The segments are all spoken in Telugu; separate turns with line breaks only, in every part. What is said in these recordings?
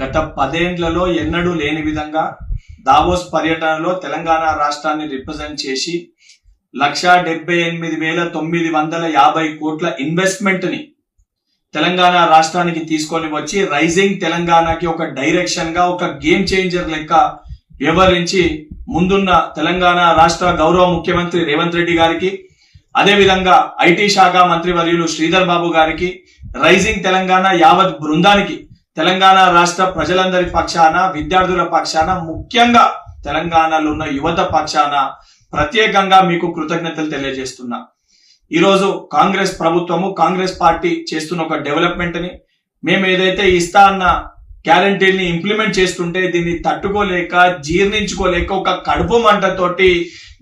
గత 10 ఏళ్లలో ఎన్నడూ లేని విధంగా దావోస్ పర్యటనలో తెలంగాణ రాష్ట్రాన్ని రిప్రజెంట్ చేసి 1,78,950 కోట్ల ఇన్వెస్ట్మెంట్ ని తెలంగాణ రాష్ట్రానికి తీసుకొని వచ్చి రైజింగ్ తెలంగాణకి ఒక డైరెక్షన్ గా ఒక గేమ్ చేంజర్ లెక్క వ్యవహరించి ముందున్న తెలంగాణ రాష్ట్ర గౌరవ ముఖ్యమంత్రి రేవంత్ రెడ్డి గారికి, అదే విధంగా ఐటీ శాఖ మంత్రివర్యులు శ్రీధర్ బాబు గారికి, రైజింగ్ తెలంగాణ యావత్ బృందానికి, తెలంగాణ రాష్ట్ర ప్రజలందరి పక్షాన, విద్యార్థుల పక్షాన, ముఖ్యంగా తెలంగాణలో ఉన్న యువత పక్షాన ప్రత్యేకంగా మీకు కృతజ్ఞతలు తెలియజేస్తున్నా. ఈరోజు కాంగ్రెస్ ప్రభుత్వము, కాంగ్రెస్ పార్టీ చేస్తున్న ఒక డెవలప్మెంట్ ని, మేము ఏదైతే ఇస్తా అన్న గ్యారంటీని ఇంప్లిమెంట్ చేస్తుంటే దీన్ని తట్టుకోలేక, జీర్ణించుకోలేక ఒక కడుపు మంటతోటి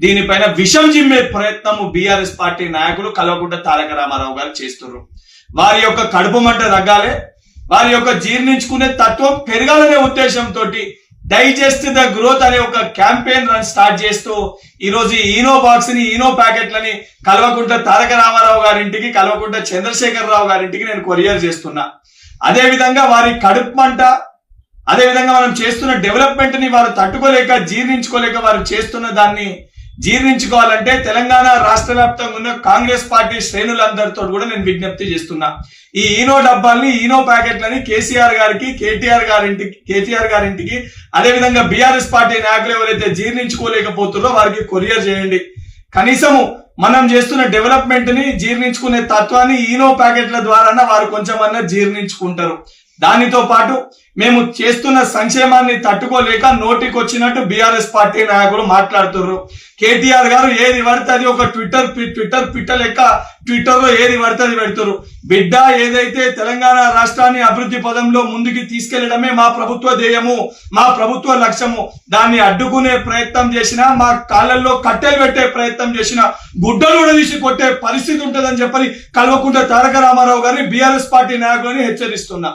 దీనిపైన విషం జిమ్మే ప్రయత్నము బీఆర్ఎస్ పార్టీ నాయకులు కల్వకుంట్ల తారక రామారావు గారు చేస్తున్నారు. వారి యొక్క కడుపు మంట తగ్గాలి, వారి యొక్క జీర్ణించుకునే తత్వం పెరగాలనే ఉద్దేశంతో డైజెస్ట్ ద గ్రోత్ అనే ఒక క్యాంపెయిన్ రన్ స్టార్ట్ చేస్తూ ఈరోజు ఈనో బాక్స్ ని, ఈనో ప్యాకెట్లని కల్వకుంట్ల తారక రామారావు గారింటికి, కల్వకుంట్ల చంద్రశేఖర్ రావు గారింటికి నేను కొరియర్ చేస్తున్నా. అదే విధంగా వారి కడుపు మంట, అదే విధంగా మనం చేస్తున్న డెవలప్మెంట్ ని వారు తట్టుకోలేక, జీర్ణించుకోలేక వారు చేస్తున్న దాన్ని జీర్ణించుకోవాలంటే తెలంగాణ రాష్ట్ర వ్యాప్తంగా ఉన్న కాంగ్రెస్ పార్టీ శ్రేణులందరితో కూడా నేను విజ్ఞప్తి చేస్తున్నా. ఈ ఈనో డబ్బాల్ని, ఈనో ప్యాకెట్లని కేసీఆర్ గారికి, కేటీఆర్ గారింటికి, అదే విధంగా బీఆర్ఎస్ పార్టీ నాయకులు ఎవరైతే జీర్ణించుకోలేకపోతున్నారో వారికి కొరియర్ చేయండి. కనీసము మనం చేస్తున్న డెవలప్మెంట్ ని జీర్ణించుకునే తత్వాన్ని ఈనో ప్యాకెట్ల ద్వారా వారు కొంచెమన్నా జీర్ణించుకుంటారు. దానితో పాటు మేము చేస్తున్న సంక్షేమాన్ని తట్టుకోలేక నోటికి వచ్చినట్టు బీఆర్ఎస్ పార్టీ నాయకులు మాట్లాడుతున్నారు. కేటీఆర్ గారు ఏది పడితే అది ఒక ట్విట్టర్ పిట్ట లెక్క ట్విట్టర్ లో ఏది పడితే అది పెడుతున్నారు. బిడ్డ, ఏదైతే తెలంగాణ రాష్ట్రాన్ని అభివృద్ధి పదంలో ముందుకు తీసుకెళ్లడమే మా ప్రభుత్వ ధ్యేయము, మా ప్రభుత్వ లక్ష్యము. దాన్ని అడ్డుకునే ప్రయత్నం చేసినా, మా కాళ్ళల్లో కట్టెలు పెట్టే ప్రయత్నం చేసినా గుడ్డలు కూడా తీసి కొట్టే పరిస్థితి ఉంటుందని చెప్పని కల్వకుంట్ల తారక రామారావు గారిని, బీఆర్ఎస్ పార్టీ నాయకులని హెచ్చరిస్తున్నా.